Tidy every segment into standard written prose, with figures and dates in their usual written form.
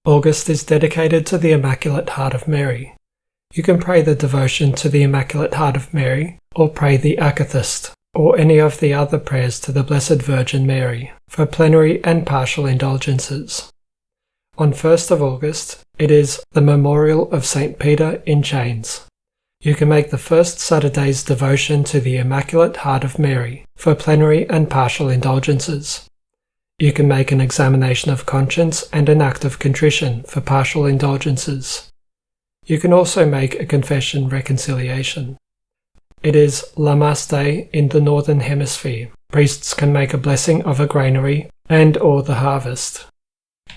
August is dedicated to the Immaculate Heart of Mary. You can pray the devotion to the Immaculate Heart of Mary, or pray the akathist, or any of the other prayers to the Blessed Virgin Mary, for plenary and partial indulgences. On 1st of August, it is the Memorial of St. Peter in Chains. You can make the first Saturday's devotion to the Immaculate Heart of Mary, for plenary and partial indulgences. You can make an examination of conscience and an act of contrition for partial indulgences. You can also make a confession reconciliation. It is Lammas Day in the Northern Hemisphere. Priests can make a blessing of a granary and or the harvest.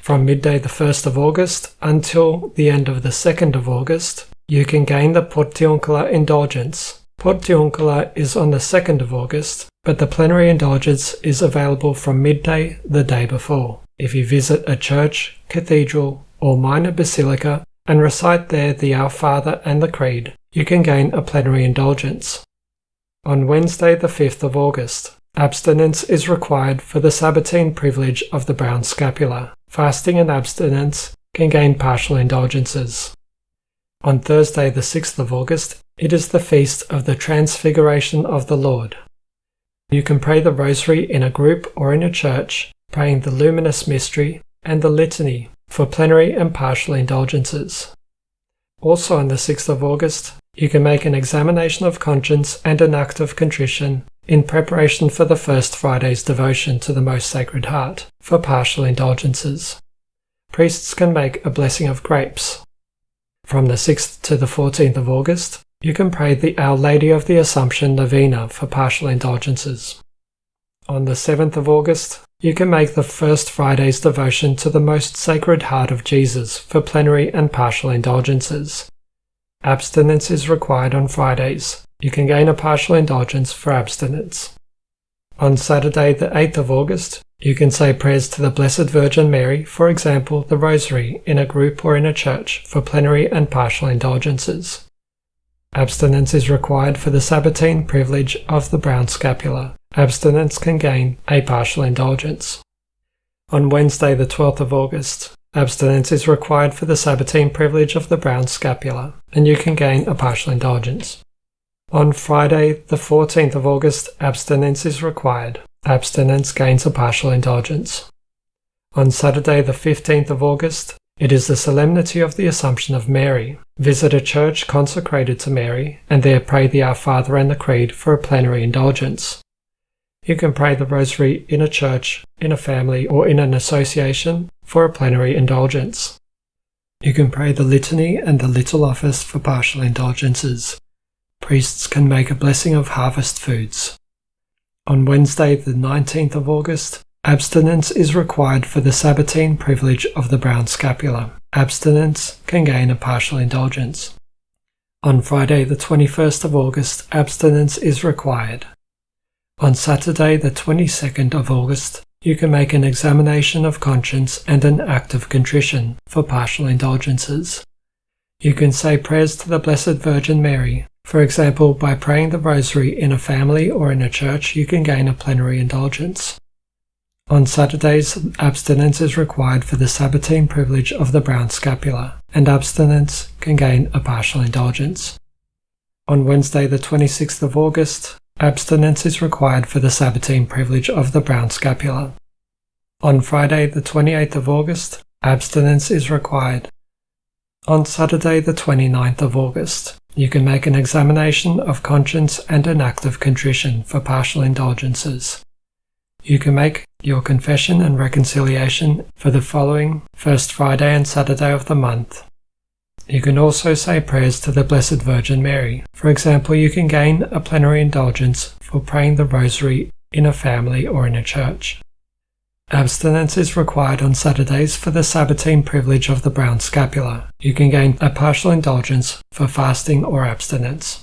From midday the 1st of August until the end of the 2nd of August, you can gain the Portiuncula indulgence. Portiuncula is on the 2nd of August, but the plenary indulgence is available from midday the day before. If you visit a church, cathedral, or minor basilica and recite there the Our Father and the Creed, you can gain a plenary indulgence. On Wednesday the 5th of August, abstinence is required for the Sabbatine Privilege of the brown scapular. Fasting and abstinence can gain partial indulgences. On Thursday the 6th of August, it is the feast of the Transfiguration of the Lord. You can pray the rosary in a group or in a church, praying the Luminous Mystery and the litany for plenary and partial indulgences. Also on the 6th of August, you can make an examination of conscience and an act of contrition in preparation for the First Friday's devotion to the Most Sacred Heart for partial indulgences. Priests can make a blessing of grapes. From the 6th to the 14th of August, you can pray the Our Lady of the Assumption Novena for partial indulgences. On the 7th of August, you can make the First Friday's devotion to the Most Sacred Heart of Jesus for plenary and partial indulgences. Abstinence is required on Fridays. You can gain a partial indulgence for abstinence. On Saturday the 8th of August, you can say prayers to the Blessed Virgin Mary, for example the Rosary, in a group or in a church for plenary and partial indulgences. Abstinence is required for the Sabbatine Privilege of the brown scapular. Abstinence can gain a partial indulgence. On Wednesday the 12th of August, abstinence is required for the Sabbatine Privilege of the brown scapular, and you can gain a partial indulgence. On Friday the 14th of August, abstinence is required. Abstinence gains a partial indulgence. On Saturday the 15th of August, it is the Solemnity of the Assumption of Mary. Visit a church consecrated to Mary, and there pray the Our Father and the Creed for a plenary indulgence. You can pray the Rosary in a church, in a family, or in an association for a plenary indulgence. You can pray the Litany and the Little Office for partial indulgences. Priests can make a blessing of harvest foods. On Wednesday the 19th of August, abstinence is required for the Sabbatine Privilege of the brown scapular. Abstinence can gain a partial indulgence. On Friday the 21st of August, abstinence is required. On Saturday the 22nd of August, you can make an examination of conscience and an act of contrition for partial indulgences. You can say prayers to the Blessed Virgin Mary. For example, by praying the Rosary in a family or in a church, you can gain a plenary indulgence. On Saturdays, abstinence is required for the Sabbatine Privilege of the brown scapular, and abstinence can gain a partial indulgence. On Wednesday the 26th of August, abstinence is required for the Sabbatine Privilege of the brown scapular. On Friday the 28th of August, abstinence is required. On Saturday the 29th of August, you can make an examination of conscience and an act of contrition for partial indulgences. You can make your confession and reconciliation for the following First Friday and Saturday of the month. You can also say prayers to the Blessed Virgin Mary. For example, you can gain a plenary indulgence for praying the Rosary in a family or in a church. Abstinence is required on Saturdays for the Sabbatine Privilege of the brown scapular. You can gain a partial indulgence for fasting or abstinence.